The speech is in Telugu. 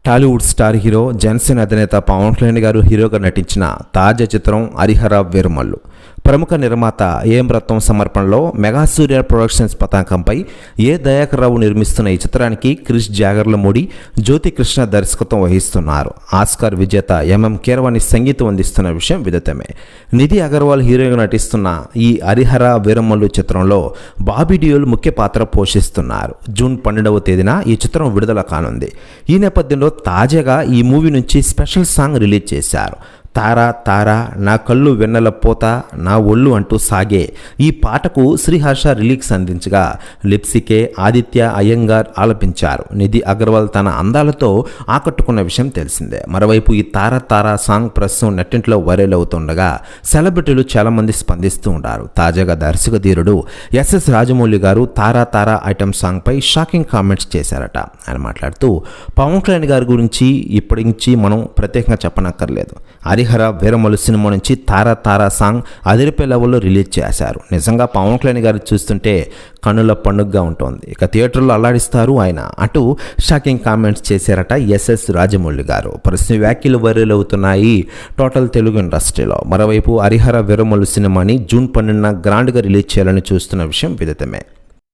టాలీవుడ్ స్టార్ హీరో జనసేన అధినేత పవన్ కళ్యాణ్ గారు హీరోగా నటించిన తాజా చిత్రం హరిహర వీరమల్లు. ప్రముఖ నిర్మాత ఏఎం రత్నం సమర్పణలో మెగా సూర్య ప్రొడక్షన్స్ పతాకంపై ఏ దయాకర్ రావు నిర్మిస్తున్న ఈ చిత్రానికి క్రిష్ జాగర్లమూడి, జ్యోతి కృష్ణ దర్శకత్వం వహిస్తున్నారు. ఆస్కార్ విజేత ఎంఎం కీరవాణి సంగీతం అందిస్తున్న విషయం విదితమే. నిధి అగర్వాల్ హీరోగా నటిస్తున్న ఈ హరిహర వీరమల్లు చిత్రంలో బాబీ డియోల్ ముఖ్య పాత్ర పోషిస్తున్నారు. జూన్ 12వ తేదీన ఈ చిత్రం విడుదల కానుంది. ఈ నేపథ్యంలో తాజాగా ఈ మూవీ నుంచి స్పెషల్ సాంగ్ రిలీజ్ చేశారు. తారా తారా నా కళ్ళు వెన్నెల పోత నా ఒళ్ళు అంటూ సాగే ఈ పాటకు శ్రీహర్ష లిరిక్స్ అందించగా లిప్సికే ఆదిత్య అయ్యంగార్ ఆలపించారు. నిధి అగర్వాల్ తన అందాలతో ఆకట్టుకున్న విషయం తెలిసిందే. మరోవైపు ఈ తారా తారా సాంగ్ ప్రస్తుతం నెట్టింట్లో వైరల్ అవుతుండగా సెలబ్రిటీలు చాలామంది స్పందిస్తూ ఉంటారు. తాజాగా దర్శక ధీరుడు ఎస్ఎస్ రాజమౌళి గారు తారా తారా ఐటమ్ సాంగ్పై షాకింగ్ కామెంట్స్ చేశారట. ఆయన మాట్లాడుతూ పవన్ కళ్యాణ్ గారి గురించి ఇప్పటి నుంచి మనం ప్రత్యేకంగా చెప్పనక్కర్లేదు. హరిహర వీరమల్లు సినిమా నుంచి తారా తారా సాంగ్ అదిరిపే లెవెల్లో రిలీజ్ చేశారు. నిజంగా పవన్ కళ్యాణ్ గారు చూస్తుంటే కన్నుల పండుగగా ఉంటుంది. ఇక థియేటర్లో అల్లాడిస్తారు ఆయన అంటూ షాకింగ్ కామెంట్స్ చేశారట ఎస్ఎస్ రాజమౌళి గారు. ప్రస్తుత వ్యాఖ్యలు వైరల్ అవుతున్నాయి టోటల్ తెలుగు ఇండస్ట్రీలో. మరోవైపు హరిహర వీరమల్లు సినిమాని జూన్ 12న గ్రాండ్గా రిలీజ్ చేయాలని చూస్తున్న విషయం విదితమే.